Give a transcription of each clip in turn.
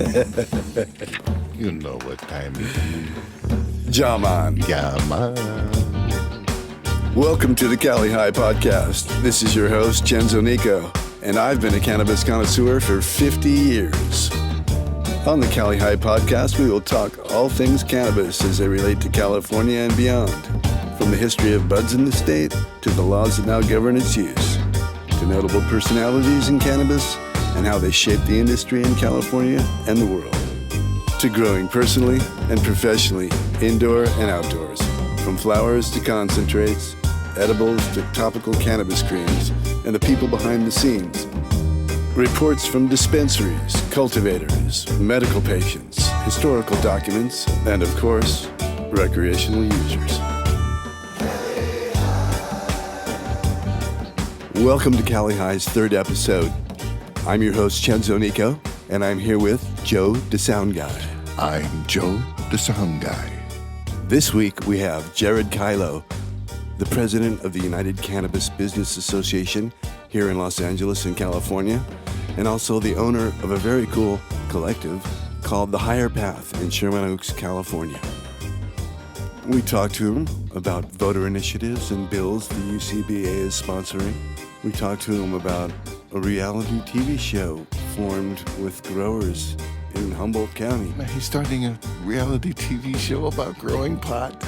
You know what time it is. Jaman. Yeah, man. Welcome to the Cali High Podcast. This is your host, Chenzo Nico, and I've been a cannabis connoisseur for 50 years. On the Cali High Podcast, we will talk all things cannabis as they relate to California and beyond, from the history of buds in the state to the laws that now govern its use, to notable personalities in cannabis and how they shape the industry in California and the world, to growing personally and professionally, indoor and outdoors, from flowers to concentrates, edibles to topical cannabis creams, and the people behind the scenes. Reports from dispensaries, cultivators, medical patients, historical documents, and of course, recreational users. Welcome to Cali High's third episode. I'm your host, Chenzo Nico, and I'm here with Joe, the Sound Guy. I'm Joe, the Sound Guy. This week, we have Jerred Kiloh, the president of the United Cannabis Business Association here in Los Angeles in California, and also the owner of a very cool collective called The Higher Path in Sherman Oaks, California. We talked to him about voter initiatives and bills the UCBA is sponsoring. We talked to him about a reality TV show formed with growers in Humboldt County. Man, he's starting a reality TV show about growing pot.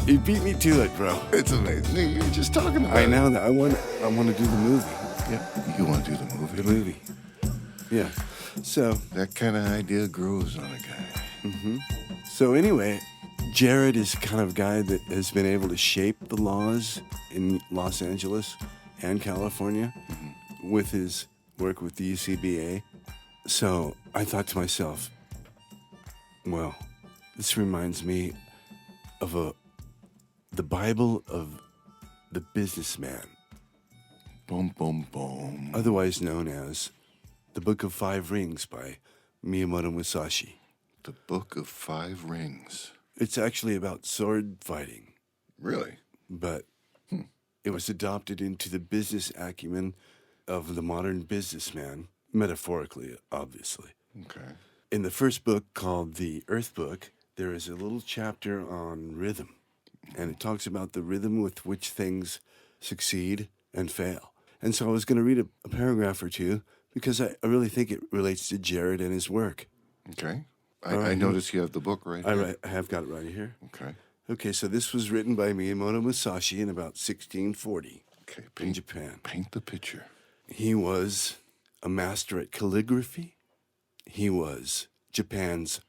You beat me to it, bro. It's amazing. You were just talking about I it. know that. I want to do the movie. Yeah, you want to do the movie? The movie. Yeah. So That kind of idea grows on a guy. So anyway, Jerred is the kind of guy that has been able to shape the laws in Los Angeles and California with his work with the UCBA. So I thought to myself, well, this reminds me of the Bible of the businessman, Boom, boom, boom. otherwise known as the Book of Five Rings by Miyamoto Musashi. The Book of Five Rings. It's actually about sword fighting, Really? but it was adopted into the business acumen of the modern businessman, metaphorically, obviously. Okay. In the first book, called the Earth Book, there is a little chapter on rhythm, and it talks about the rhythm with which things succeed and fail. And so I was going to read a paragraph or two because I really think it relates to Jerred and his work. Okay. All right. I noticed you have the book right here. I have got it right here. Okay. Okay, so this was written by Miyamoto Musashi in about 1640 Okay. in Japan. Paint the picture. He was a master at calligraphy. He was Japan's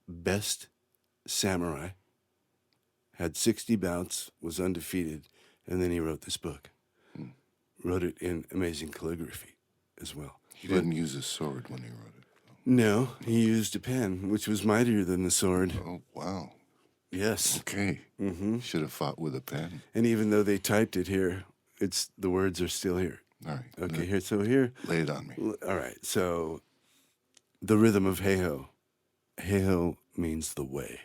best samurai, had 60 bouts, was undefeated, and then he wrote this book. Wrote it in amazing calligraphy as well. He didn't use a sword when he wrote it. No, he used a pen, which was mightier than the sword. Oh, wow. Yes. Okay. Should have fought with a pen. And even though they typed it here, the words are still here. All right. Okay, here. Lay it on me. All right, so the rhythm of Heiho. Heiho means the way.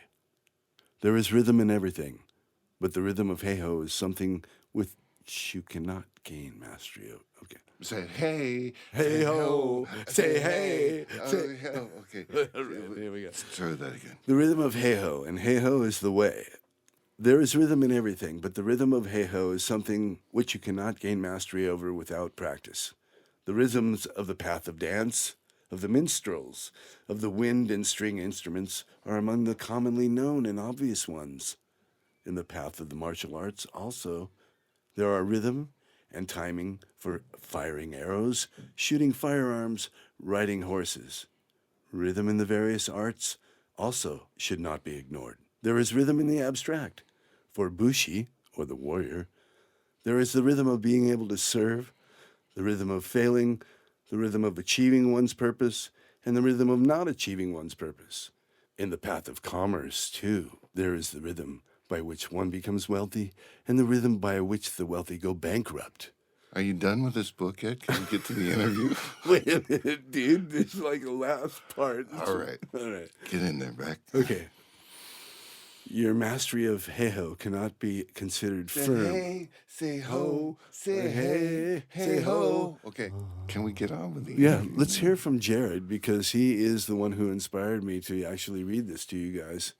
There is rhythm in everything, but the rhythm of Heiho is something which you cannot gain mastery of. Okay. Say hey. Hey ho, say hey. Say, oh, okay. Here we go. Try that again. The rhythm of Heiho, and Heiho is the way. There is rhythm in everything, but the rhythm of Heiho is something which you cannot gain mastery over without practice. The rhythms of the path of dance, of the minstrels, of the wind and string instruments are among the commonly known and obvious ones. In the path of the martial arts also, there are rhythm and timing for firing arrows, shooting firearms, riding horses. Rhythm in the various arts also should not be ignored. There is rhythm in the abstract. For Bushi, or the warrior, there is the rhythm of being able to serve, the rhythm of failing, the rhythm of achieving one's purpose, and the rhythm of not achieving one's purpose. In the path of commerce, too, there is the rhythm by which one becomes wealthy and the rhythm by which the wealthy go bankrupt. Are you done with this book yet? Can you get to the interview? Wait a minute, dude. This is like the last part. All right. All right. Get in there, back. Okay. Your mastery of hey-ho cannot be considered firm. Hey, say ho, say hey, hey ho. Okay, can we get on with the interview? Let's hear from Jerred, because he is the one who inspired me to actually read this to you guys.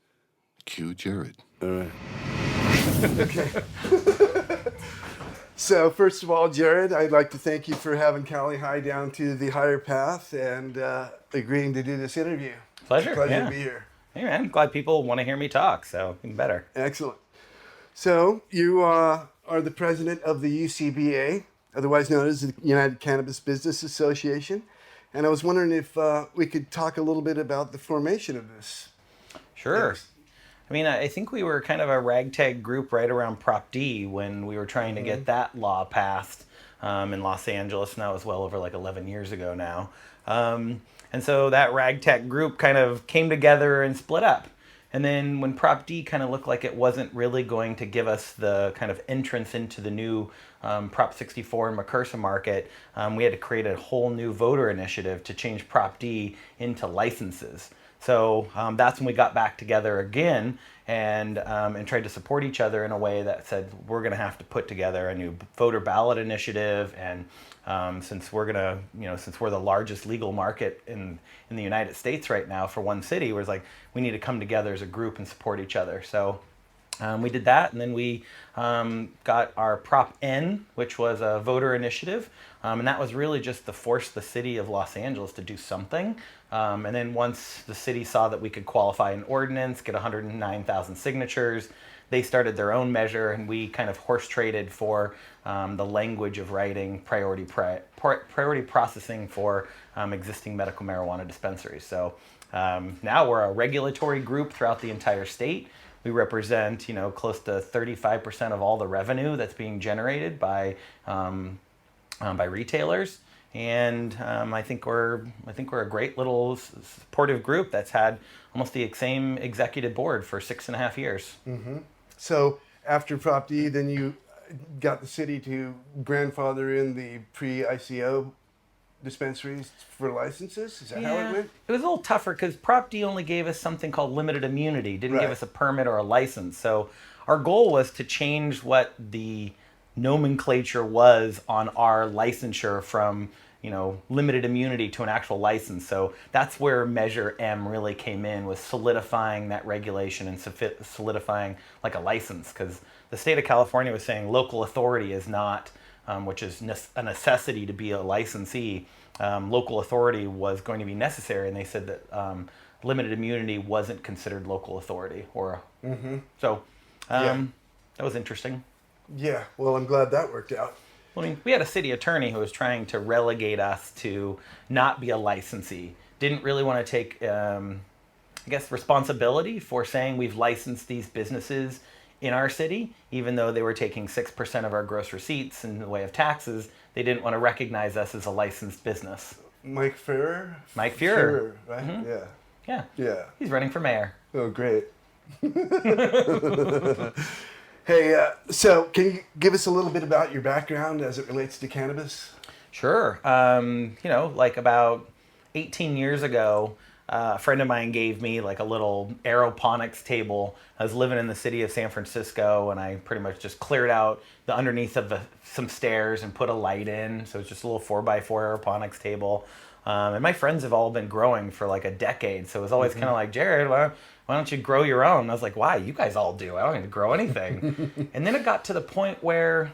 Cue Jerred. All right. Okay. So first of all, Jerred, I'd like to thank you for having Callie High down to the higher path and agreeing to do this interview. Pleasure. Pleasure to be here. Hey man, I'm glad people want to hear me talk, so even better. Excellent. So you are the president of the UCBA, otherwise known as the United Cannabis Business Association. And I was wondering if we could talk a little bit about the formation of this. Sure. Yes. I mean, I think we were kind of a ragtag group right around Prop D when we were trying to get that law passed in Los Angeles, and that was well over like 11 years ago now. And so that ragtag group kind of came together and split up. And then when Prop D kind of looked like it wasn't really going to give us the kind of entrance into the new Prop 64 and McCursa market, we had to create a whole new voter initiative to change Prop D into licenses. So that's when we got back together again and tried to support each other in a way that said we're going to have to put together a new voter ballot initiative. And since we're the largest legal market in the United States right now for one city, we're like, we need to come together as a group and support each other. So we did that, and then we got our Prop N, which was a voter initiative, and that was really just to force the city of Los Angeles to do something. And then once the city saw that we could qualify an ordinance, get 109,000 signatures, they started their own measure, and we kind of horse traded for the language of writing priority processing for existing medical marijuana dispensaries. So now we're a regulatory group throughout the entire state. We represent, close to 35% of all the revenue that's being generated by retailers, and I think we're a great little supportive group that's had almost the same executive board for 6.5 years. Mm-hmm. So after Prop D, then you got the city to grandfather in the pre-ICO dispensaries for licenses? Is that how it went? It was a little tougher because Prop D only gave us something called limited immunity, didn't give us a permit or a license. So our goal was to change what the nomenclature was on our licensure from limited immunity to an actual license. So that's where Measure M really came in, was solidifying that regulation and solidifying like a license, because the state of California was saying local authority is not, which is a necessity to be a licensee. Local authority was going to be necessary, and they said that limited immunity wasn't considered local authority. So that was interesting. Yeah, well, I'm glad that worked out. Well, I mean, we had a city attorney who was trying to relegate us to not be a licensee. Didn't really want to take, responsibility for saying we've licensed these businesses in our city, even though they were taking 6% of our gross receipts in the way of taxes. They didn't want to recognize us as a licensed business. Mike Führer? Mike Führer. Right? Mm-hmm. Yeah. He's running for mayor. Oh, great. Hey, so can you give us a little bit about your background as it relates to cannabis? Sure. Like about 18 years ago, a friend of mine gave me like a little aeroponics table. I was living in the city of San Francisco, and I pretty much just cleared out the underneath of some stairs and put a light in. So it's just a little 4x4 aeroponics table. And my friends have all been growing for like a decade. So it was always kind of like, Jerred, why don't you grow your own? And I was like, why? You guys all do. I don't need to grow anything. And then it got to the point where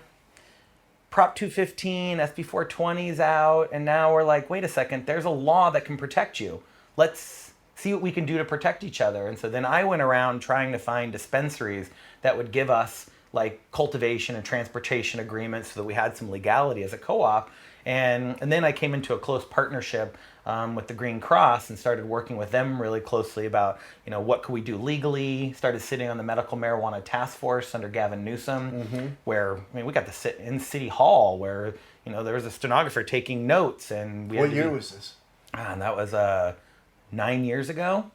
Prop 215, SB 420 is out, and now we're like, wait a second, there's a law that can protect you. Let's see what we can do to protect each other. And so then I went around trying to find dispensaries that would give us like cultivation and transportation agreements so that we had some legality as a co-op. And then I came into a close partnership with the Green Cross and started working with them really closely about, what could we do legally. Started sitting on the medical marijuana task force under Gavin Newsom, where, we got to sit in City Hall where, there was a stenographer taking notes. And what year was this? And that was 9 years ago.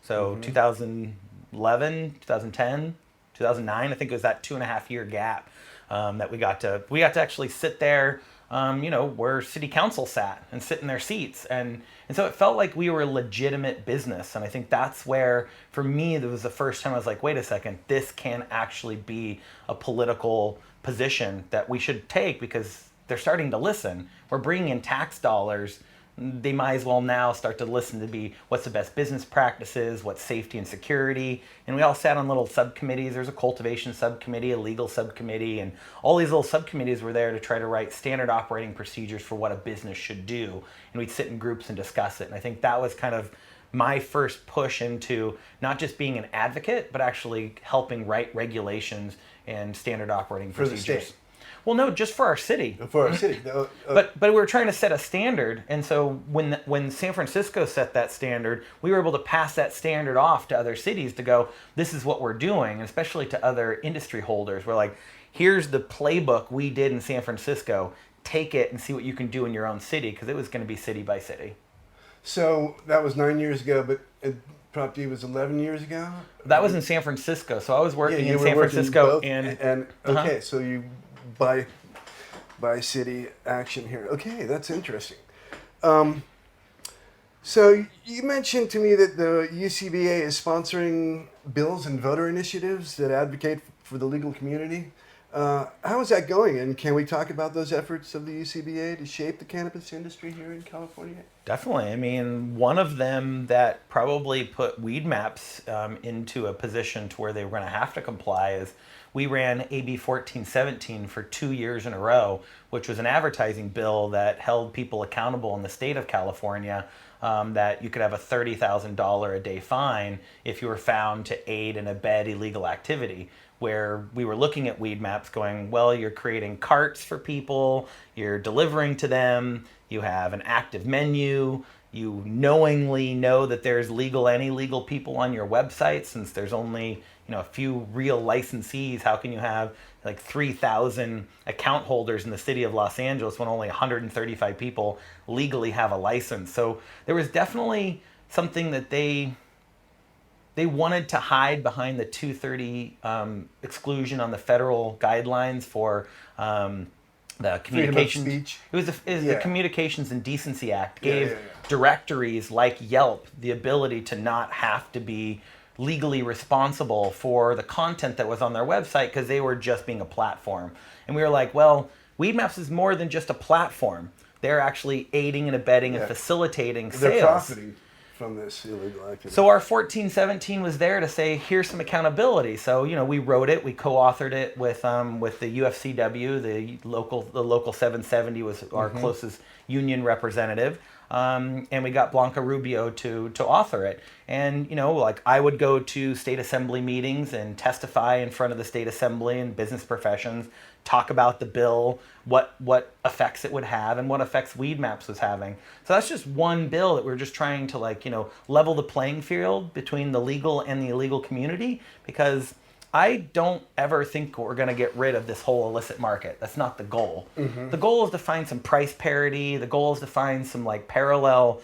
So 2011, 2010, 2009, I think it was that 2.5 year gap that we got to actually sit there where city council sat and sit in their seats. And so it felt like we were a legitimate business. And I think that's where, for me, that was the first time I was like, wait a second, this can actually be a political position that we should take, because they're starting to listen. We're bringing in tax dollars. They might as well now start to listen to be what's the best business practices, what's safety and security. And we all sat on little subcommittees. There's a cultivation subcommittee, a legal subcommittee, and all these little subcommittees were there to try to write standard operating procedures for what a business should do. And we'd sit in groups and discuss it. And I think that was kind of my first push into not just being an advocate, but actually helping write regulations and standard operating procedures. For the state? Well, no, just for our city. For our city. But we were trying to set a standard, and so when San Francisco set that standard, we were able to pass that standard off to other cities to go, this is what we're doing, and especially to other industry holders. We're like, here's the playbook we did in San Francisco. Take it and see what you can do in your own city, because it was going to be city by city. So that was 9 years ago, but Prop D was 11 years ago? That was in San Francisco, so I was working you in were San working Francisco. both, and okay, so you by city action here. Okay, that's interesting. So you mentioned to me that the UCBA is sponsoring bills and voter initiatives that advocate for the legal community. How is that going? And can we talk about those efforts of the UCBA to shape the cannabis industry here in California? Definitely. I mean, one of them that probably put Weedmaps into a position to where they were going to have to comply is we ran AB 1417 for 2 years in a row, which was an advertising bill that held people accountable in the state of California, that you could have a $30,000 a day fine if you were found to aid and abet illegal activity, where we were looking at Weedmaps going, well, you're creating carts for people, you're delivering to them, you have an active menu, you knowingly know that there's legal and illegal people on your website, since there's only a few real licensees. How can you have like 3,000 account holders in the city of Los Angeles when only 135 people legally have a license? So there was definitely something that they wanted to hide behind the 230 exclusion on the federal guidelines for the communications. Freedom of speech. It was the Communications and Decency Act gave yeah. directories like Yelp the ability to not have to be legally responsible for the content that was on their website, because they were just being a platform. And we were like, well, Weedmaps is more than just a platform. They're actually aiding and abetting and facilitating sales. They're profiting from this illegal activity. So our 1417 was there to say, here's some accountability. So, we wrote it, we co-authored it with the UFCW, the local 770 was our closest union representative. And we got Blanca Rubio to author it. And, I would go to state assembly meetings and testify in front of the state assembly and business professions, talk about the bill, what effects it would have, and what effects Weedmaps was having. So that's just one bill that we're just trying to level the playing field between the legal and the illegal community, because I don't ever think we're going to get rid of this whole illicit market. That's not the goal. Mm-hmm. The goal is to find some price parity. The goal is to find some parallel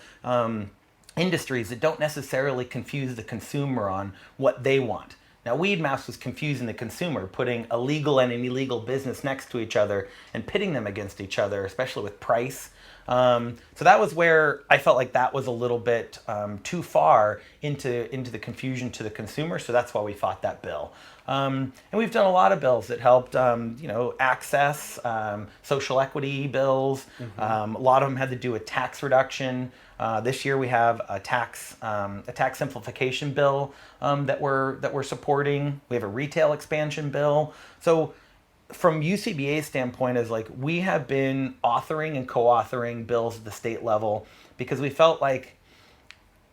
industries that don't necessarily confuse the consumer on what they want. Now, Weedmaps was confusing the consumer, putting a legal and an illegal business next to each other and pitting them against each other, especially with price. So that was where I felt like that was a little bit too far into the confusion to the consumer. So that's why we fought that bill. And we've done a lot of bills that helped, access, social equity bills. Mm-hmm. A lot of them had to do with tax reduction. This year we have a tax simplification bill that we're supporting. We have a retail expansion bill. So from UCBA's standpoint, is we have been authoring and co-authoring bills at the state level, because we felt like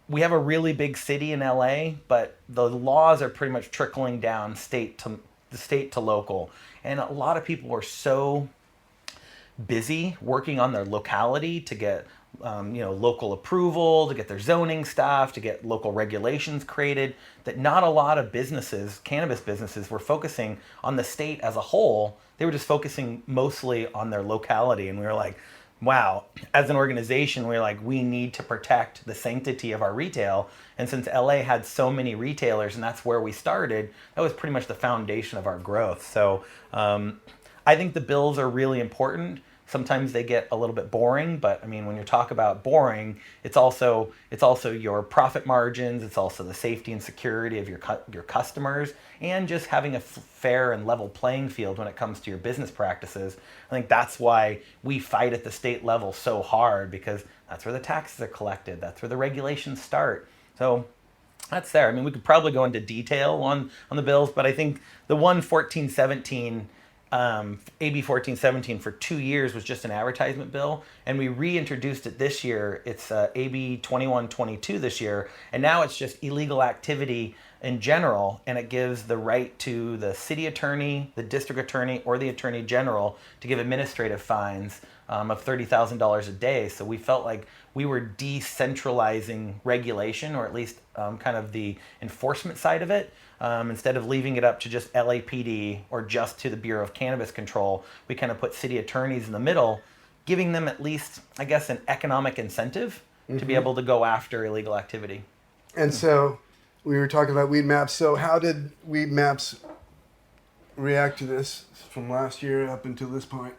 we have a really big city in LA, but the laws are pretty much trickling down state to local. And a lot of people were so busy working on their locality to get local approval, to get their zoning stuff, to get local regulations created, that not a lot of businesses, cannabis businesses, were focusing on the state as a whole. They were just focusing mostly on their locality. And we were like, wow, as an organization, we're like, we need to protect the sanctity of our retail. And since LA had so many retailers, and that's where we started, that was pretty much the foundation of our growth. So I think the bills are really important. Sometimes they get a little bit boring, but I mean, when you talk about boring, it's also your profit margins, it's also the safety and security of your customers, and just having a fair and level playing field when it comes to your business practices. I think that's why we fight at the state level so hard, because that's where the taxes are collected, that's where the regulations start. So that's there. I mean, we could probably go into detail on the bills, but I think the one 1417, AB 1417 for 2 years was just an advertisement bill, and we reintroduced it this year. It's AB 2122 this year, and now it's just illegal activity in general, and it gives the right to the city attorney, the district attorney, or the attorney general to give administrative fines of $30,000 a day. So we felt like we were decentralizing regulation, or at least kind of the enforcement side of it. Instead of leaving it up to just LAPD or just to the Bureau of Cannabis Control, we kind of put city attorneys in the middle, giving them at least, I guess, an economic incentive to be able to go after illegal activity. And so we were talking about Weedmaps. So how did Weedmaps react to this from last year up until this point?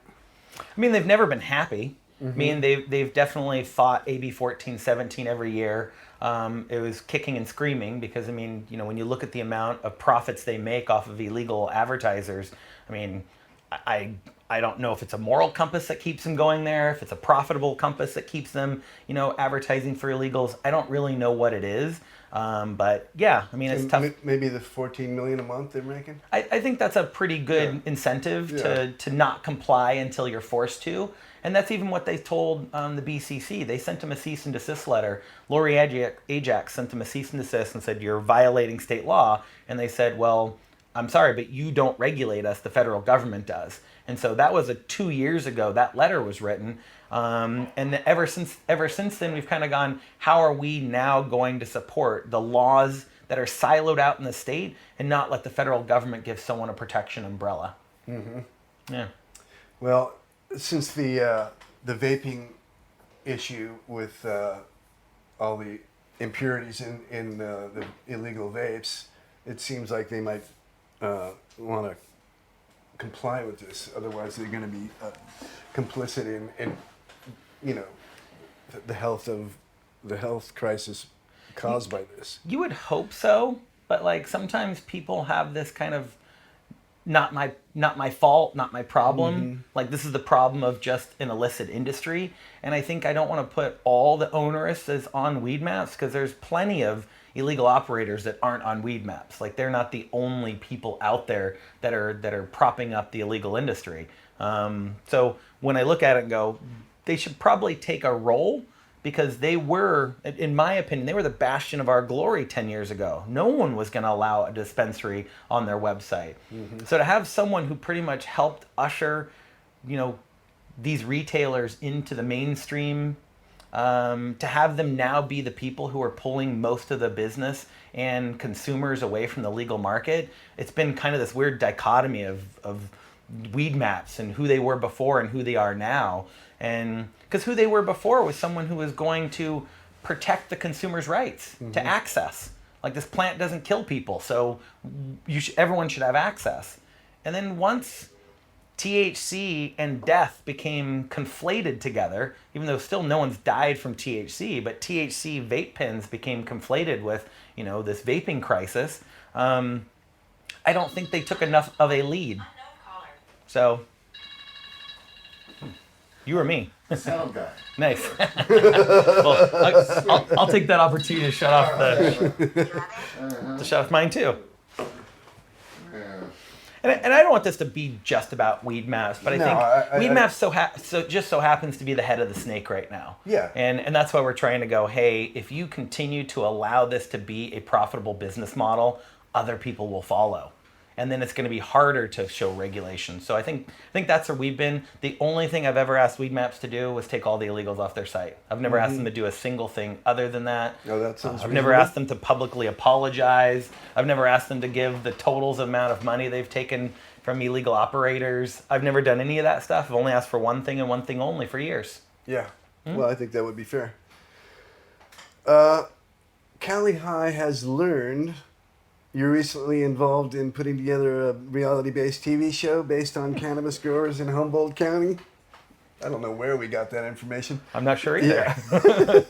I mean, they've never been happy. I mean, they've definitely fought AB 1417 every year. It was kicking and screaming because, I mean, you know, when you look at the amount of profits they make off of illegal advertisers, I mean, I don't know if it's a moral compass that keeps them going there, if it's a profitable compass that keeps them, you know, advertising for illegals. I don't really know what it is. But yeah, I mean, it's tough. Maybe the $14 million a month they're making? I think that's a pretty good incentive to not comply until you're forced to. And that's even what they told the BCC. They sent them a cease and desist letter. Lori Ajax sent them a cease and desist and said, you're violating state law. And they said, well, I'm sorry, but you don't regulate us. The federal government does. And so that was 2 years ago that letter was written. And ever since then, we've kind of gone, how are we now going to support the laws that are siloed out in the state and not let the federal government give someone a protection umbrella? Yeah. Well, since the vaping issue with all the impurities in the illegal vapes, it seems like they might want to comply with this. Otherwise, they're going to be complicit in you know, the health crisis caused by this. You would hope so, but like sometimes people have this kind of not my fault, not my problem. Like this is the problem of just an illicit industry. And I think I don't want to put all the onerous as on Weedmaps, because there's plenty of illegal operators that aren't on Weedmaps. Like they're not the only people out there that are propping up the illegal industry. So when I look at it and go, they should probably take a role, because they were, in my opinion, they were the bastion of our glory 10 years ago. No one was going to allow a dispensary on their website. So to have someone who pretty much helped usher, you know, these retailers into the mainstream, to have them now be the people who are pulling most of the business and consumers away from the legal market, it's been kind of this weird dichotomy of Weedmaps and who they were before and who they are now. And because who they were before was someone who was going to protect the consumer's rights to access. Like this plant doesn't kill people, so everyone should have access. And then once THC and death became conflated together, even though still no one's died from THC, but THC vape pens became conflated with, you know, this vaping crisis. I don't think they took enough of a lead. So, you or me? Sound guy. Nice. Well, I'll take that opportunity to shut off to shut off mine too. Yeah. And I don't want this to be just about Weedmaps, but I think Weedmaps just so happens to be the head of the snake right now. Yeah. And that's why we're trying to go, hey, if you continue to allow this to be a profitable business model, other people will follow. And then it's going to be harder to show regulation. So I think that's where we've been. The only thing I've ever asked Weedmaps to do was take all the illegals off their site. I've never asked them to do a single thing other than that. Oh, that sounds I've never asked them to publicly apologize. I've never asked them to give the totals amount of money they've taken from illegal operators. I've never done any of that stuff. I've only asked for one thing and one thing only for years. Yeah. Well, I think that would be fair. Cali High has learned. You're recently involved in putting together a reality-based TV show based on cannabis growers in Humboldt County. I don't know where we got that information. I'm not sure either. Yeah.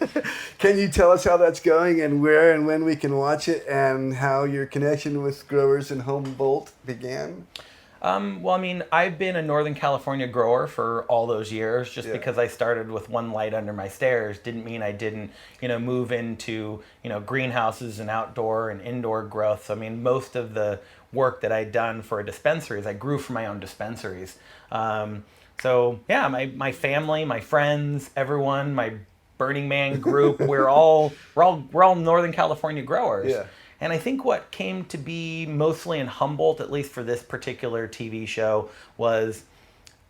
Can you tell us how that's going and where and when we can watch it and how your connection with growers in Humboldt began? Well, I mean, I've been a Northern California grower for all those years. Just because I started with one light under my stairs didn't mean I didn't, move into, greenhouses and outdoor and indoor growth. So, I mean, most of the work that I'd done for dispensaries, I grew for my own dispensaries. So, yeah, my family, my friends, everyone, my Burning Man group, we're all Northern California growers. Yeah. And I think what came to be mostly in Humboldt, at least for this particular TV show, was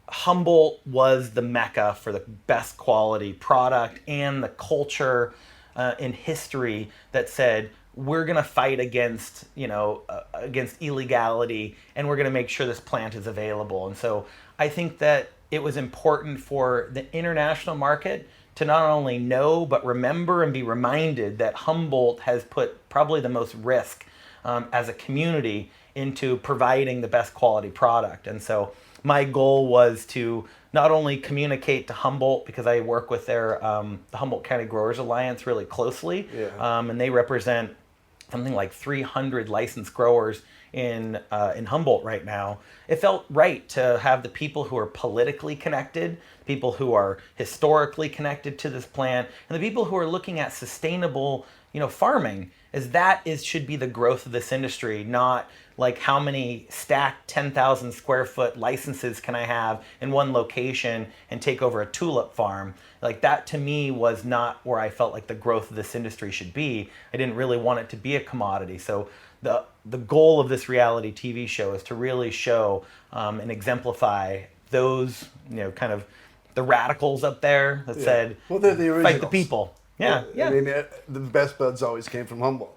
Humboldt was the mecca for the best quality product and the culture and history that said, we're going to fight against illegality, and we're going to make sure this plant is available. And so I think that it was important for the international market to not only know, but remember and be reminded that Humboldt has put probably the most risk as a community into providing the best quality product. And so my goal was to not only communicate to Humboldt, because I work with their the Humboldt County Growers Alliance really closely, and they represent something like 300 licensed growers in Humboldt right now. It felt right to have the people who are politically connected, people who are historically connected to this plant, and the people who are looking at sustainable, farming, as that should be the growth of this industry, not like how many stacked 10,000 square foot licenses can I have in one location and take over a tulip farm. Like that to me was not where I felt like the growth of this industry should be. I didn't really want it to be a commodity. So the goal of this reality TV show is to really show and exemplify those, kind of the radicals up there that said, well, they're the originals. Fight the people. Yeah, yeah. I mean, the best buds always came from Humboldt.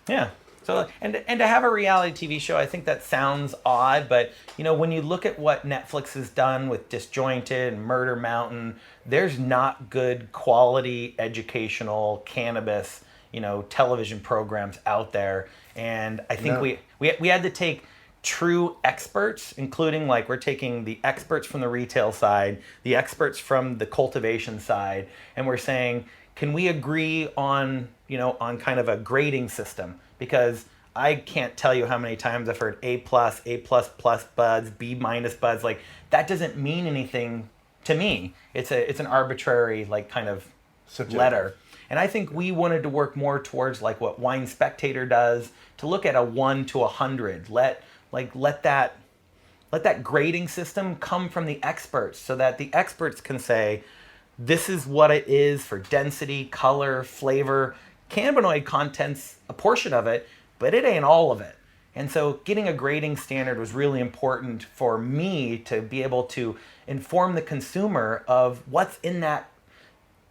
Yeah. So and to have a reality TV show, I think that sounds odd, but when you look at what Netflix has done with Disjointed and Murder Mountain, there's not good quality educational cannabis, television programs out there. And I think we had to take true experts, including like we're taking the experts from the retail side, the experts from the cultivation side, and we're saying, can we agree on, on kind of a grading system? Because I can't tell you how many times I've heard A+, A++ buds, B- buds. Like that doesn't mean anything to me. It's an arbitrary like kind of letter. And I think we wanted to work more towards like what Wine Spectator does, to look at a 1 to 100. Let that grading system come from the experts, so that the experts can say, this is what it is for density, color, flavor. Cannabinoid content's a portion of it, but it ain't all of it. And so getting a grading standard was really important for me to be able to inform the consumer of what's in that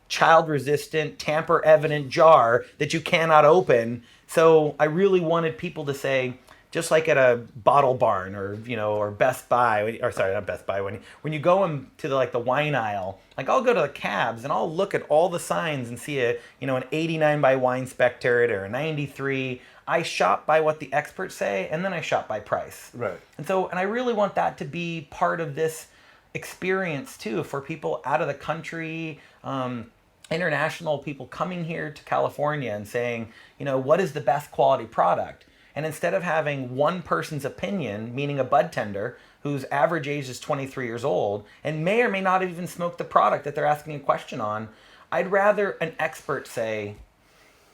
child-resistant, tamper-evident jar that you cannot open. So I really wanted people to say, just like at a Bottle Barn or Best Buy, or sorry, not Best Buy, when you go into the wine aisle, like I'll go to the cabs and I'll look at all the signs and see an 89 by Wine Spectator or a 93. I shop by what the experts say, and then I shop by price. Right. And I really want that to be part of this experience too, for people out of the country, international people coming here to California and saying, what is the best quality product? And instead of having one person's opinion, meaning a bud tender whose average age is 23 years old and may or may not have even smoked the product that they're asking a question on, I'd rather an expert say,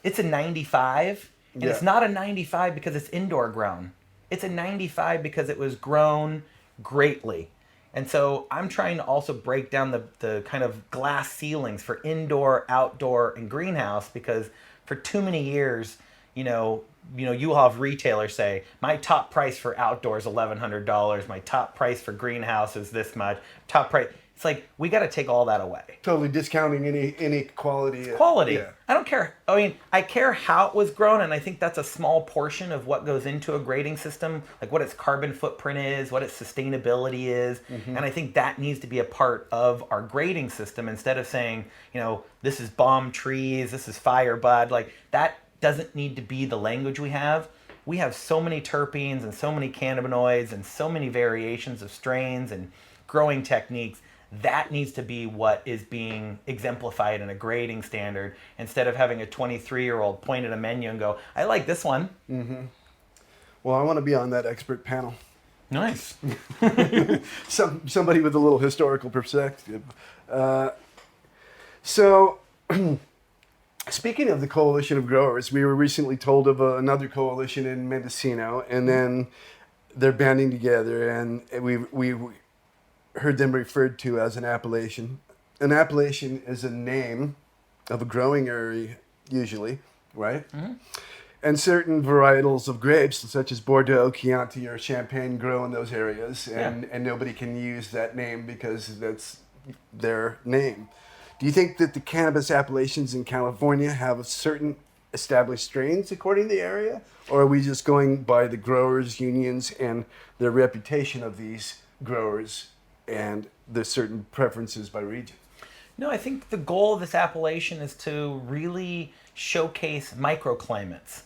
it's a 95, and it's not a 95 because it's indoor grown. It's a 95 because it was grown greatly. And so I'm trying to also break down the kind of glass ceilings for indoor, outdoor, and greenhouse, because for too many years, you'll have retailers say, my top price for outdoor is $1,100. My top price for greenhouse is this much. Top price. It's like, we got to take all that away. Totally discounting any quality. Quality. Yeah. I don't care. I mean, I care how it was grown, and I think that's a small portion of what goes into a grading system, like what its carbon footprint is, what its sustainability is. Mm-hmm. And I think that needs to be a part of our grading system, instead of saying, this is bomb trees, this is fire bud. Like that doesn't need to be the language we have. We have so many terpenes and so many cannabinoids and so many variations of strains and growing techniques. that needs to be what is being exemplified in a grading standard, instead of having a 23-year-old point at a menu and go, I like this one. Well, I want to be on that expert panel. Nice. Somebody with a little historical perspective. So, speaking of the coalition of growers, we were recently told of another coalition in Mendocino, and then they're banding together, and we heard them referred to as an appellation. An appellation is a name of a growing area, usually, right? And certain varietals of grapes, such as Bordeaux, Chianti, or Champagne, grow in those areas, and nobody can use that name because that's their name. Do you think that the cannabis appellations in California have certain established strains according to the area? Or are we just going by the growers' unions and the reputation of these growers and the certain preferences by region? No, I think the goal of this appellation is to really showcase microclimates.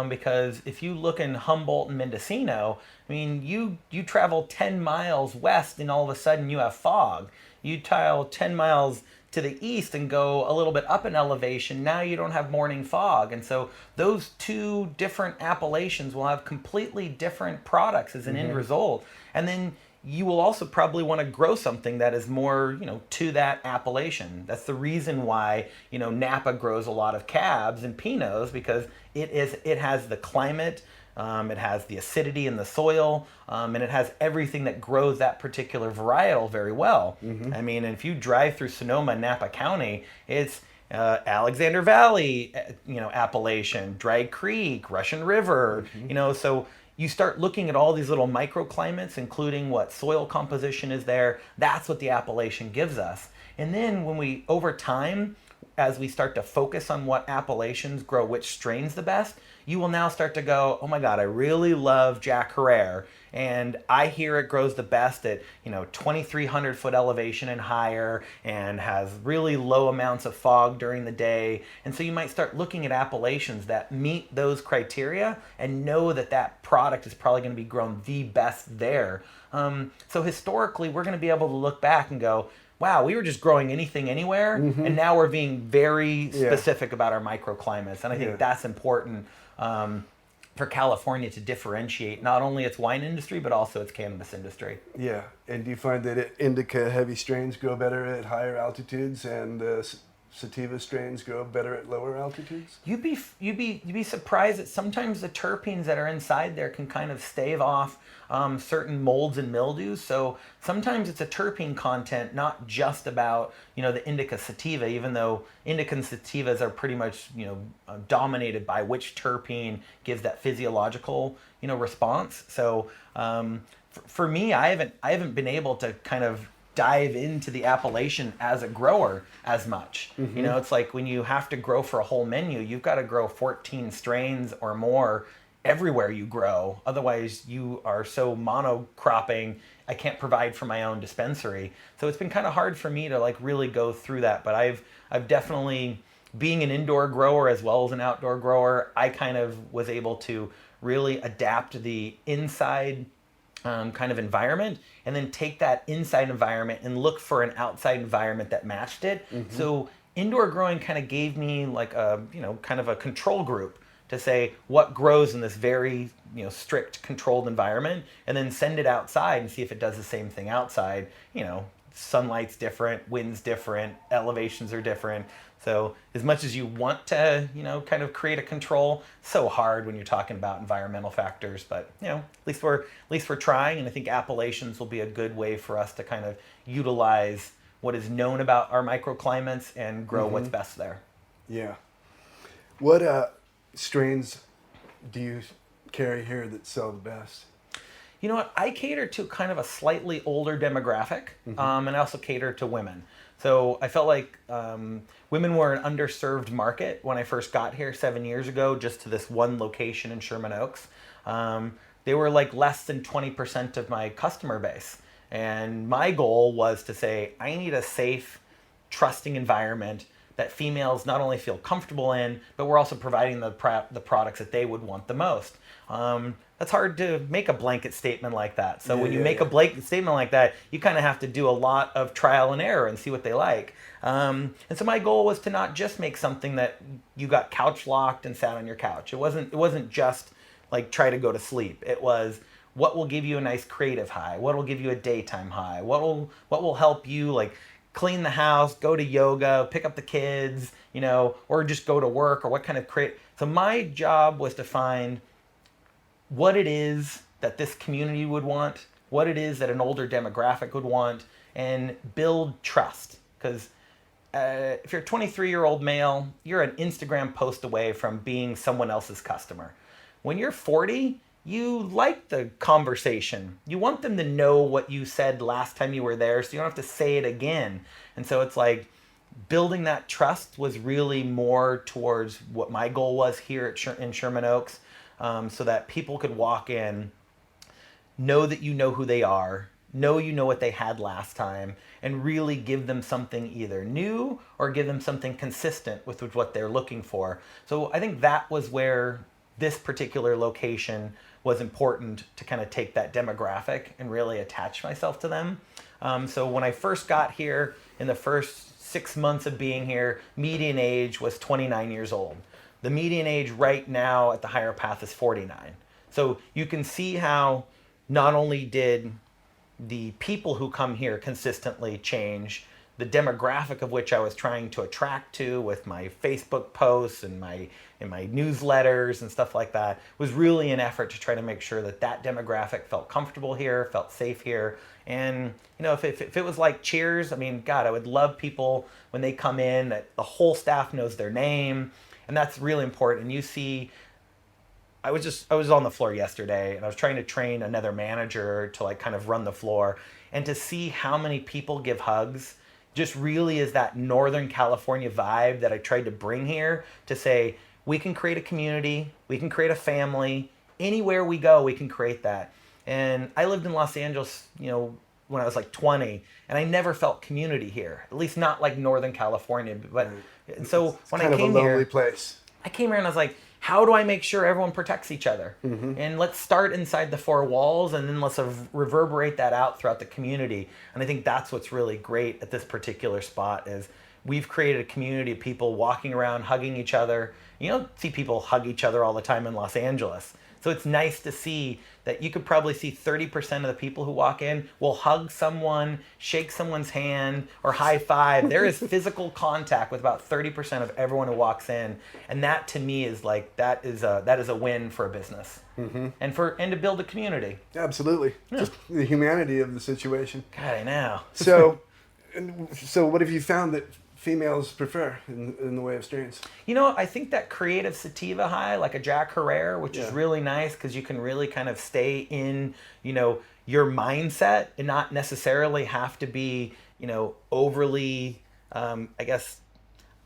Because if you look in Humboldt and Mendocino, I mean, you travel 10 miles west and all of a sudden you have fog. You travel 10 miles to the east and go a little bit up in elevation, now you don't have morning fog. And so those two different appellations will have completely different products as an end result. And then you will also probably want to grow something that is more, to that appellation. That's the reason why, Napa grows a lot of cabs and pinots, because it has the climate, it has the acidity in the soil, and it has everything that grows that particular varietal very well. I mean, if you drive through Sonoma and Napa County, it's Alexander Valley, appellation, Dry Creek, Russian River, so you start looking at all these little microclimates, including what soil composition is there. That's what the appellation gives us. And then when we, over time, as we start to focus on what appellations grow which strains the best, you will now start to go, oh my God, I really love Jack Herrera, and I hear it grows the best at 2,300 foot elevation and higher, and has really low amounts of fog during the day. And so you might start looking at appellations that meet those criteria and know that that product is probably going to be grown the best there. So historically, we're going to be able to look back and go, wow, we were just growing anything anywhere, and now we're being very specific about our microclimates. And I think that's important for California to differentiate not only its wine industry, but also its cannabis industry. Yeah, and do you find that indica heavy strains grow better at higher altitudes, and sativa strains grow better at lower altitudes? You'd be surprised that sometimes the terpenes that are inside there can kind of stave off certain molds and mildews. So sometimes it's a terpene content, not just about the indica sativa, even though indica and sativas are pretty much dominated by which terpene gives that physiological response. So for me, I haven't been able to kind of dive into the appellation as a grower as much. It's like when you have to grow for a whole menu, you've got to grow 14 strains or more everywhere you grow. Otherwise, you are so monocropping, I can't provide for my own dispensary. So it's been kind of hard for me to really go through that. But I've definitely, being an indoor grower as well as an outdoor grower, I kind of was able to really adapt the inside kind of environment, and then take that inside environment and look for an outside environment that matched it. So indoor growing kind of gave me like a, kind of a control group to say what grows in this very, strict controlled environment, and then send it outside and see if it does the same thing outside. Sunlight's different, wind's different, elevations are different. So as much as you want to, kind of create a control, so hard when you're talking about environmental factors. But at least we're trying, and I think appellations will be a good way for us to kind of utilize what is known about our microclimates and grow what's best there. Yeah. What strains do you carry here that sell the best? You know what? I cater to kind of a slightly older demographic, and I also cater to women. So I felt like women were an underserved market when I first got here 7 years ago, just to this one location in Sherman Oaks. They were like less than 20% of my customer base. And my goal was to say, I need a safe, trusting environment that females not only feel comfortable in, but we're also providing the products that they would want the most. that's hard to make a blanket statement like that. So when you Yeah, make a blanket statement like that, you kind of have to do a lot of trial and error and see what they like. And so my goal was to not just make something that you got couch locked and sat on your couch. It wasn't just like try to go to sleep. It was what will give you a nice creative high, what will give you a daytime high, what will help you like clean the house, go to yoga, pick up the kids, or just go to work, or what kind of So my job was to find what it is that this community would want, what it is that an older demographic would want, and build trust. Because if you're a 23-year-old male, you're an Instagram post away from being someone else's customer. When you're 40, you like the conversation. You want them to know what you said last time you were there, so you don't have to say it again. And so it's like building that trust was really more towards what my goal was here in Sherman Oaks, so that people could walk in, know that you know who they are, know you know what they had last time, and really give them something either new or give them something consistent with what they're looking for. So I think that was where this particular location was important, to kind of take that demographic and really attach myself to them. So when I first got here, in the first 6 months of being here, median age was 29 years old. The median age right now at the Higher Path is 49. So you can see how not only did the people who come here consistently change, the demographic of which I was trying to attract to with my Facebook posts and my newsletters and stuff like that was really an effort to try to make sure that that demographic felt comfortable here, felt safe here. And if it was like Cheers, I mean, God, I would love people when they come in that the whole staff knows their name, and that's really important. And you see, I was on the floor yesterday, and I was trying to train another manager to like kind of run the floor, and to see how many people give hugs just really is that Northern California vibe that I tried to bring here, to say we can create a community, we can create a family, anywhere we go we can create that. And I lived in Los Angeles, when I was like 20, and I never felt community here, at least not like Northern California. But and so It's when kind I of came a lonely here, place. I came here and I was like, how do I make sure everyone protects each other? Mm-hmm. And let's start inside the four walls, and then let's reverberate that out throughout the community. And I think that's what's really great at this particular spot is we've created a community of people walking around, hugging each other. You don't see people hug each other all the time in Los Angeles. So it's nice to see that you could probably see 30% of the people who walk in will hug someone, shake someone's hand, or high five. There is physical contact with about 30% of everyone who walks in, and that to me is like that is a win for a business, mm-hmm. and to build a community. Absolutely, Yeah. Just the humanity of the situation. God, I know. So what have you found that females prefer in the way of strains? I think that creative sativa high, like a Jack Herrera, which is really nice because you can really kind of stay in, your mindset and not necessarily have to be, overly, I guess,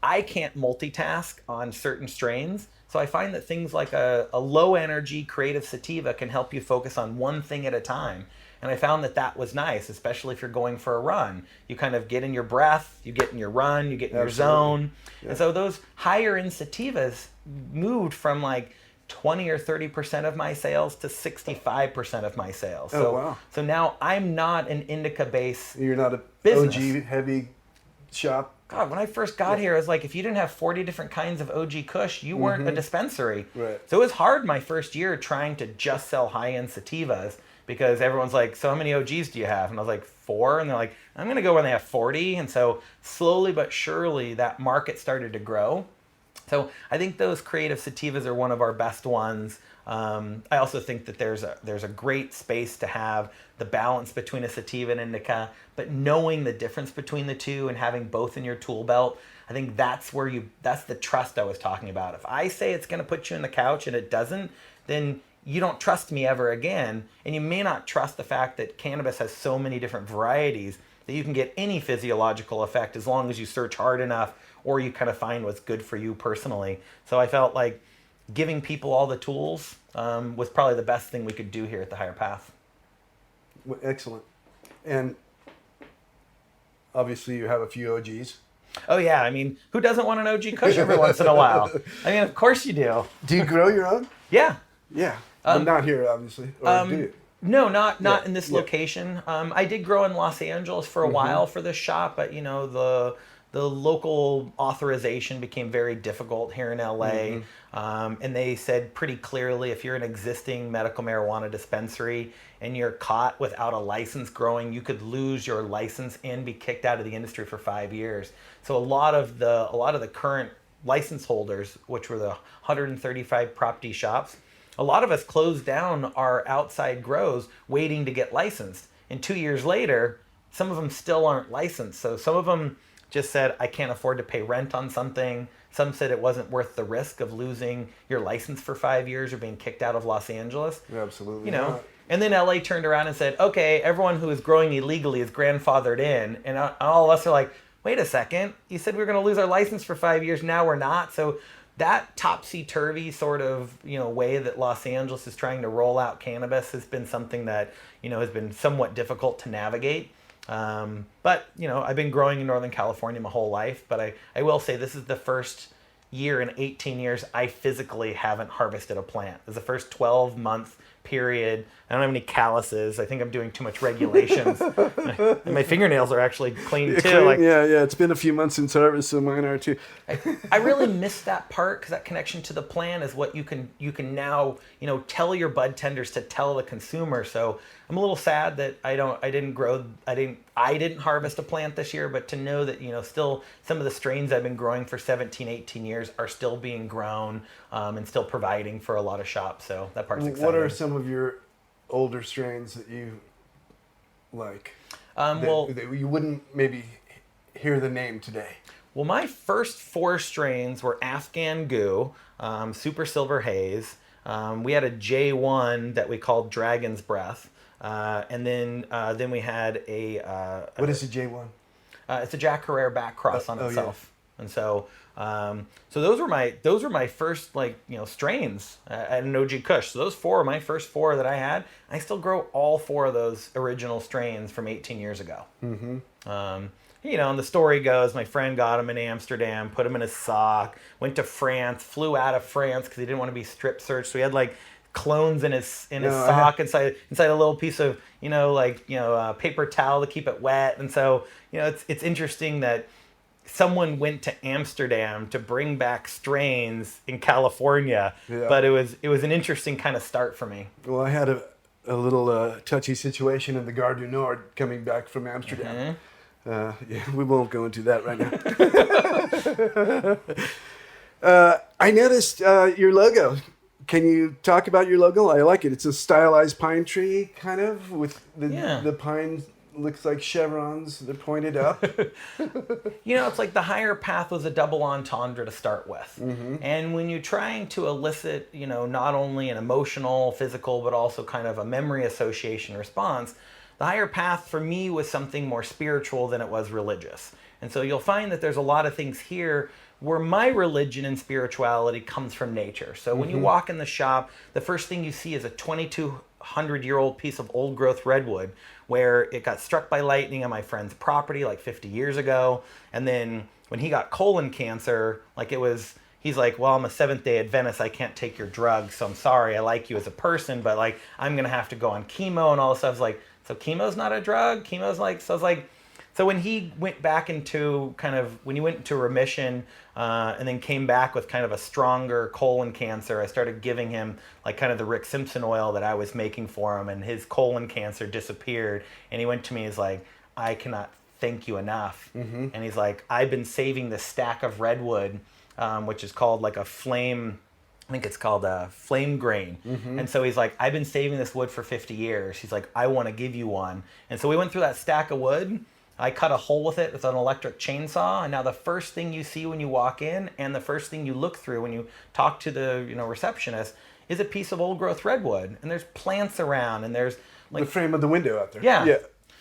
I can't multitask on certain strains. So I find that things like a low energy creative sativa can help you focus on one thing at a time. And I found that was nice, especially if you're going for a run. You kind of get in your breath, you get in your run, you get in your zone. Yeah. And so those higher end sativas moved from like 20 or 30% of my sales to 65% of my sales. Oh, wow. So now I'm not an indica base. You're not a business. OG heavy shop. God, when I first got here, I was like, if you didn't have 40 different kinds of OG Kush, you weren't a dispensary. Right. So it was hard my first year trying to just sell high-end sativas, because everyone's like, so how many OGs do you have? And I was like, 4. And they're like, I'm going to go when they have 40. And so slowly but surely that market started to grow. So I think those creative sativas are one of our best ones. I also think that there's a great space to have the balance between a sativa and indica, but knowing the difference between the two and having both in your tool belt, I think that's the trust I was talking about. If I say it's going to put you in the couch and it doesn't, then you don't trust me ever again. And you may not trust the fact that cannabis has so many different varieties that you can get any physiological effect as long as you search hard enough or you kind of find what's good for you personally. So I felt like giving people all the tools was probably the best thing we could do here at the Higher Path. Excellent. And obviously you have a few OGs. Oh yeah, I mean, who doesn't want an OG Kush every once in a while? I mean, of course you do. Do you grow your own? Yeah. Yeah. But not here, obviously. Or do you? No, not Yeah, in this yeah. location. I did grow in Los Angeles for a while for this shop, but the local authorization became very difficult here in LA. And they said pretty clearly, if you're an existing medical marijuana dispensary and you're caught without a license growing, you could lose your license and be kicked out of the industry for 5 years. So a lot of the current license holders, which were the 135 Prop D shops, a lot of us closed down our outside grows waiting to get licensed. And 2 years later, some of them still aren't licensed. So some of them just said, I can't afford to pay rent on something. Some said it wasn't worth the risk of losing your license for 5 years or being kicked out of Los Angeles. Absolutely. Not. And then LA turned around and said, okay, everyone who is growing illegally is grandfathered in. And all of us are like, wait a second, you said we were going to lose our license for 5 years, now we're not. So that topsy-turvy sort of way that Los Angeles is trying to roll out cannabis has been something that has been somewhat difficult to navigate. But I've been growing in Northern California my whole life, but I will say this is the first year in 18 years I physically haven't harvested a plant. It's the first 12-month period. I don't have any calluses. I think I'm doing too much regulations. And my fingernails are actually clean too. Yeah. It's been a few months since harvest, so mine are too. I really miss that part because that connection to the plant is what you can now tell your bud tenders to tell the consumer. So I'm a little sad that I didn't harvest a plant this year, but to know that still some of the strains I've been growing for 17, 18 years are still being grown and still providing for a lot of shops. So that part's exciting. What are some of your older strains that you like? That you wouldn't maybe hear the name today. Well, my first 4 strains were Afghan Goo, Super Silver Haze. We had a J1 that we called Dragon's Breath. And then we had a what is a J1? It's a Jack Herrera back cross on itself. Yeah. And so those were my first strains at an OG Kush. So those 4 are my first 4 that I had. I still grow all 4 of those original strains from 18 years ago. And the story goes, my friend got him in Amsterdam, put him in his sock, went to France, flew out of France because he didn't want to be strip searched. So he had clones in his sock inside a little piece of paper towel to keep it wet. And so it's interesting that someone went to Amsterdam to bring back strains in California, but it was an interesting kind of start for me. Well, I had a little touchy situation in the Gare du Nord coming back from Amsterdam. We won't go into that right now. I noticed your logo. Can you talk about your logo? I like it. It's a stylized pine tree, kind of, with the pine looks like chevrons. They're pointed up. It's like the higher path was a double entendre to start with. And when you're trying to elicit, not only an emotional, physical, but also kind of a memory association response, the higher path for me was something more spiritual than it was religious. And so you'll find that there's a lot of things here where my religion and spirituality comes from nature. So when you walk in the shop, the first thing you see is a 2,200-year-old piece of old growth redwood where it got struck by lightning on my friend's property 50 years ago. And then when he got colon cancer, he's like, well, I'm a Seventh-day Adventist. I can't take your drugs, so I'm sorry. I like you as a person, but I'm going to have to go on chemo and all this stuff. I was like, so chemo's not a drug? So when he went back into when he went into remission and then came back with kind of a stronger colon cancer, I started giving him kind of the Rick Simpson oil that I was making for him, and his colon cancer disappeared. And he went to me, he's like, I cannot thank you enough. And he's like, I've been saving this stack of redwood, which is called a flame, I think it's called a flame grain. And so he's like, I've been saving this wood for 50 years. He's like, I want to give you one. And so we went through that stack of wood. I cut a hole with it with an electric chainsaw, and now the first thing you see when you walk in and the first thing you look through when you talk to the receptionist is a piece of old growth redwood, and there's plants around, and there's the frame of the window out there. Yeah.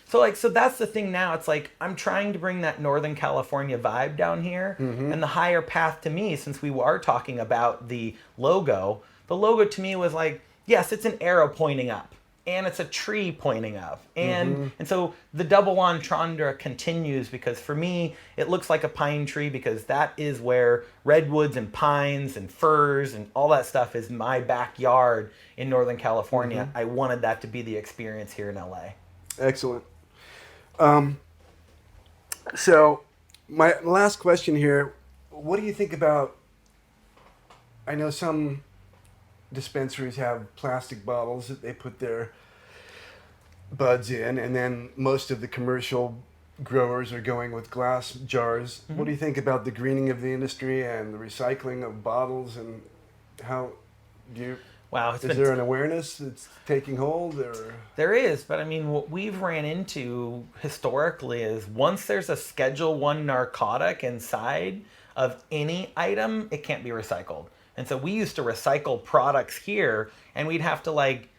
So that's the thing now. It's I'm trying to bring that Northern California vibe down here, and the higher path to me, since we are talking about the logo to me was yes, it's an arrow pointing up. and it's a tree pointing up. And so the double entendre continues, because for me, it looks like a pine tree because that is where redwoods and pines and firs and all that stuff is my backyard in Northern California. I wanted that to be the experience here in LA. Excellent. So my last question here, what do you think about, I know some dispensaries have plastic bottles that they put their buds in, and then most of the commercial growers are going with glass jars. What do you think about the greening of the industry and the recycling of bottles, and how do you... Wow, is there an awareness that's taking hold, or? There is, but I mean, what we've ran into historically is once there's a Schedule I narcotic inside of any item, it can't be recycled. And so we used to recycle products here, and we'd have to like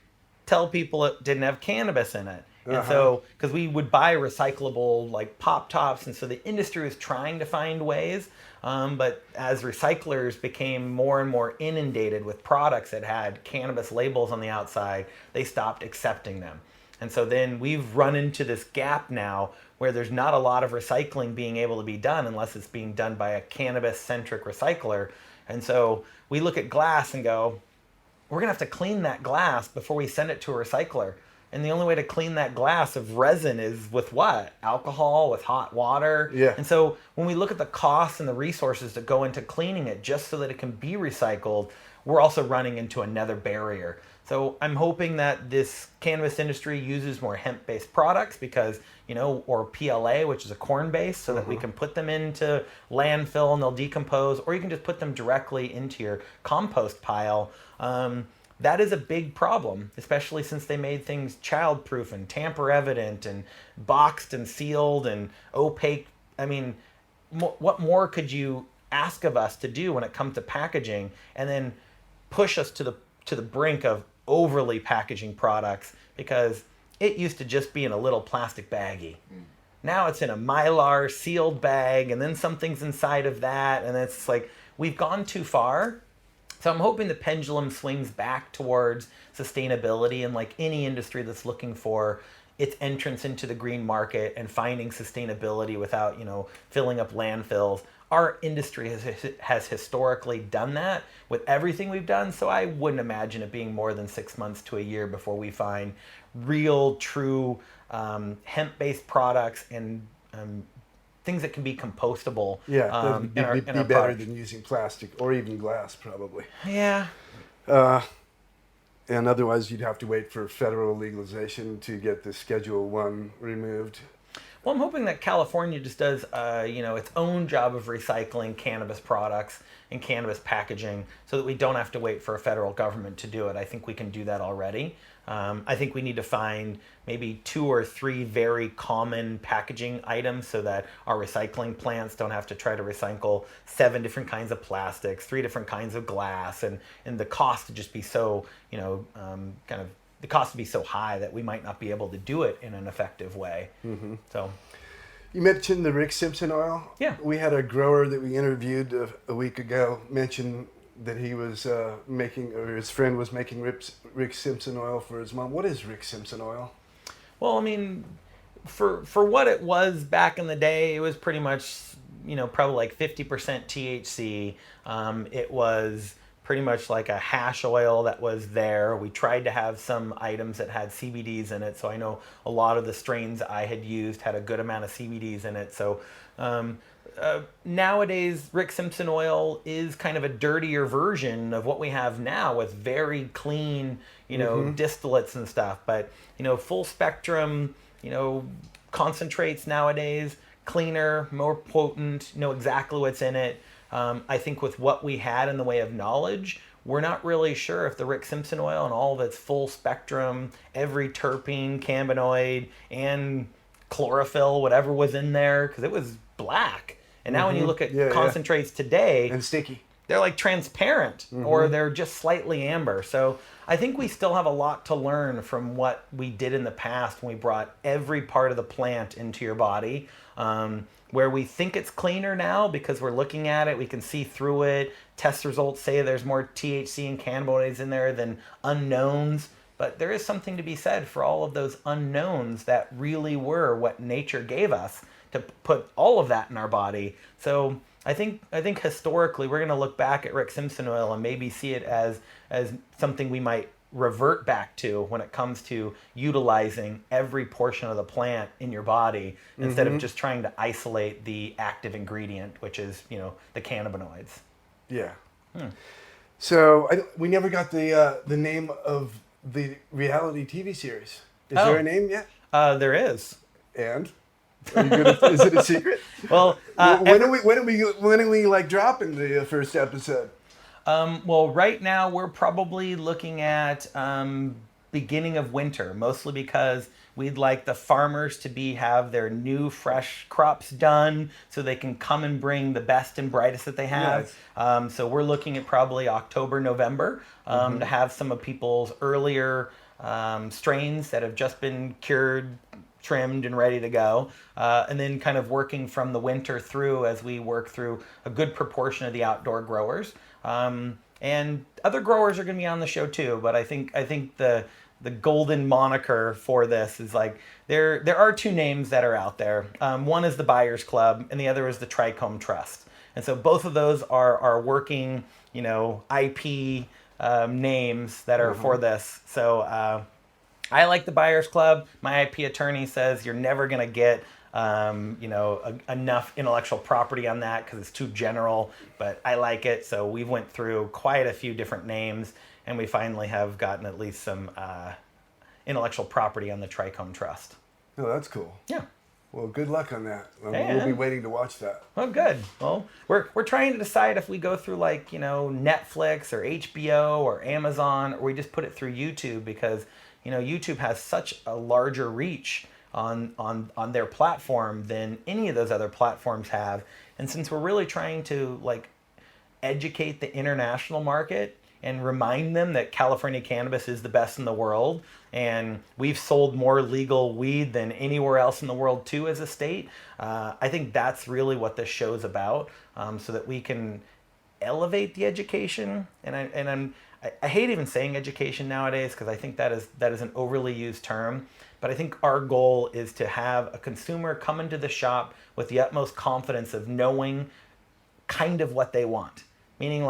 tell people it didn't have cannabis in it. And so, because we would buy recyclable like pop tops, and so the industry was trying to find ways. But as recyclers became more and more inundated with products that had cannabis labels on the outside, they stopped accepting them. And so then we've run into this gap now where there's not a lot of recycling being able to be done unless it's being done by a cannabis-centric recycler. And so we look at glass and go, we're going to have to clean that glass before we send it to a recycler. And the only way to clean that glass of resin is with what? Alcohol, with hot water. Yeah. And so when we look at the costs and the resources that go into cleaning it just so that it can be recycled, we're also running into another barrier. So I'm hoping that this cannabis industry uses more hemp-based products because, you know, or PLA, which is a corn-based, so that we can put them into landfill and they'll decompose, or you can just put them directly into your compost pile. That is a big problem, especially since they made things child-proof and tamper-evident and boxed and sealed and opaque. I mean, what more could you ask of us to do when it comes to packaging, and then push us to the brink of overly packaging products, because it used to just be in a little plastic baggie. Now it's in a Mylar sealed bag, and then something's inside of that, and it's like we've gone too far. So I'm hoping the pendulum swings back towards sustainability, and like any industry that's looking for its entrance into the green market and finding sustainability without, you know, filling up landfills. Our industry has historically done that with everything we've done, so I wouldn't imagine it being more than 6 months to a year before we find real, true hemp-based products and things that can be compostable. Yeah, in our be better product. than using plastic or even glass, probably. Yeah. And otherwise, you'd have to wait for federal legalization to get the Schedule I removed. Well, I'm hoping that California just does, its own job of recycling cannabis products and cannabis packaging, so that we don't have to wait for a federal government to do it. I think we can do that already. I think we need to find maybe 2 or 3 very common packaging items so that our recycling plants don't have to try to recycle 7 different kinds of plastics, 3 different kinds of glass, and the cost to just be so, the cost to be so high that we might not be able to do it in an effective way. So, you mentioned the Rick Simpson oil. Yeah. We had a grower that we interviewed a week ago mention that he was making, or his friend was making Rick Simpson oil for his mom. What is Rick Simpson oil? well, I mean, for what it was back in the day, it was pretty much, probably like 50% THC. It was pretty much like a hash oil that was there. We tried to have some items that had CBDs in it, so I know a lot of the strains I had used had a good amount of CBDs in it. So nowadays, Rick Simpson oil is kind of a dirtier version of what we have now, with very clean, distillates and stuff. But full spectrum, concentrates nowadays, cleaner, more potent, know exactly what's in it. I think with what we had in the way of knowledge, we're not really sure if the Rick Simpson oil and all of its full spectrum, every terpene, cannabinoid, and chlorophyll, whatever was in there, because it was black. And now when you look at concentrates today, And sticky. they're like transparent, or they're just slightly amber. So I think we still have a lot to learn from what we did in the past when we brought every part of the plant into your body. Where we think it's cleaner now because we're looking at it, we can see through it. Test results say there's more THC and cannabinoids in there than unknowns. but there is something to be said for all of those unknowns that really were what nature gave us to put all of that in our body. So I think historically we're going to look back at Rick Simpson oil and maybe see it as something we might revert back to when it comes to utilizing every portion of the plant in your body instead of just trying to isolate the active ingredient, which is, the cannabinoids. Yeah. So we never got the name of the reality TV series. Is there a name yet? There is. And are you is it a secret? Well, when are we like dropping the first episode? Well, right now we're probably looking at beginning of winter, mostly because we'd like the farmers to have their new fresh crops done so they can come and bring the best and brightest that they have. Nice. So we're looking at probably October, November to have some of people's earlier strains that have just been cured, trimmed, and ready to go. And then kind of working from the winter through as we work through a good proportion of the outdoor growers. And other growers are going to be on the show too, but I think the golden moniker for this is like there are two names that are out there. One is the Buyers Club, and the other is the Trichome Trust. And so both of those are working, IP names that are for this. So I like the Buyers Club. My IP attorney says you're never going to get enough intellectual property on that because it's too general, but I like it. So we went through quite a few different names, and we finally have gotten at least some intellectual property on the Trichome Trust. Oh, that's cool. Yeah. Well, good luck on that. We'll be waiting to watch that. Oh, good. Well, we're trying to decide if we go through Netflix or HBO or Amazon, or we just put it through YouTube because YouTube has such a larger reach on their platform than any of those other platforms have. And since we're really trying to educate the international market and remind them that California cannabis is the best in the world, and we've sold more legal weed than anywhere else in the world too as a state, I think that's really what this show's about, so that we can elevate the education. And I hate even saying education nowadays because I think that is an overly used term. But I think our goal is to have a consumer come into the shop with the utmost confidence of knowing kind of what they want. Meaning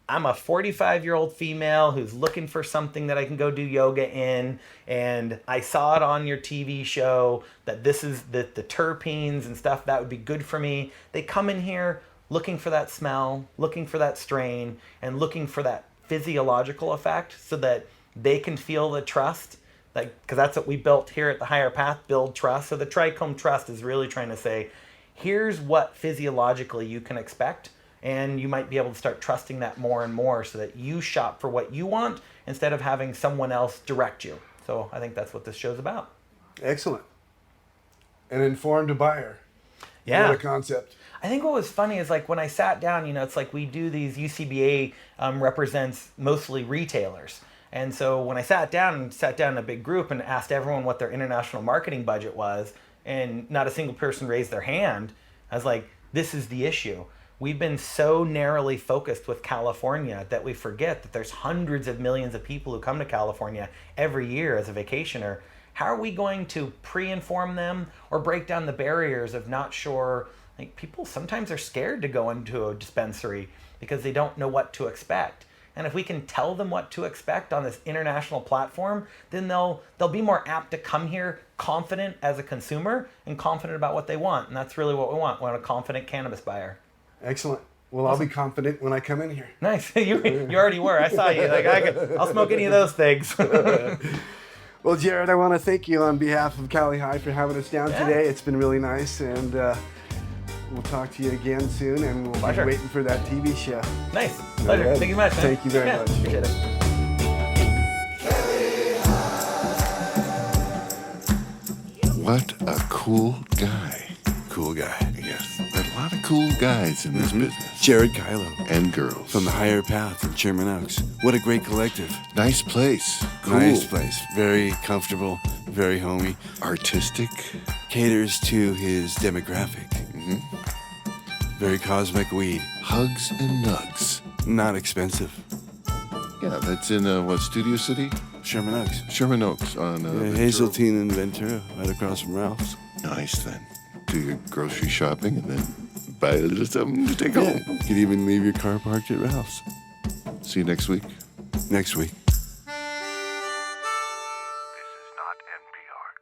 I'm a 45-year-old female who's looking for something that I can go do yoga in, and I saw it on your TV show that this is the terpenes and stuff that would be good for me. They come in here looking for that smell, looking for that strain, and looking for that physiological effect so that they can feel the trust. Because that's what we built here at the Higher Path, build trust. So the Trichome Trust is really trying to say, here's what physiologically you can expect, and you might be able to start trusting that more and more so that you shop for what you want instead of having someone else direct you. So I think that's what this show's about. Excellent. An informed buyer. Yeah. What a concept. I think what was funny is when I sat down, it's we do these UCBA represents mostly retailers. And so when I sat down in a big group and asked everyone what their international marketing budget was, and not a single person raised their hand, I was like, this is the issue. We've been so narrowly focused with California that we forget that there's hundreds of millions of people who come to California every year as a vacationer. How are we going to pre-inform them or break down the barriers of not sure? People sometimes are scared to go into a dispensary because they don't know what to expect. And if we can tell them what to expect on this international platform, then they'll be more apt to come here confident as a consumer and confident about what they want. And that's really what we want. We want a confident cannabis buyer. Excellent. Well, I'll be confident when I come in here. Nice. You already were. I saw you. I'll smoke any of those things. Well, Jerred, I want to thank you on behalf of Cali High for having us down today. It's been really nice, and we'll talk to you again soon, and we'll be waiting for that TV show. Nice. Pleasure. Right. Thank you much. Man. Thank you very much. Appreciate it. What a cool guy. Cool guy. Yes, there are a lot of cool guys in this business. Jerred Kiloh. And girls. From the Higher Path in Sherman Oaks. What a great collective. Nice place. Cool. Nice place. Very comfortable, very homey. Artistic. Caters to his demographic. Very cosmic weed. Hugs and nugs. Not expensive. Yeah, that's in, Studio City? Sherman Oaks. Sherman Oaks on Ventura. Hazeltine and Ventura, right across from Ralph's. Nice then. Do your grocery shopping and then buy a little something to take home. You could even leave your car parked at Ralph's. See you next week. Next week. This is not NPR.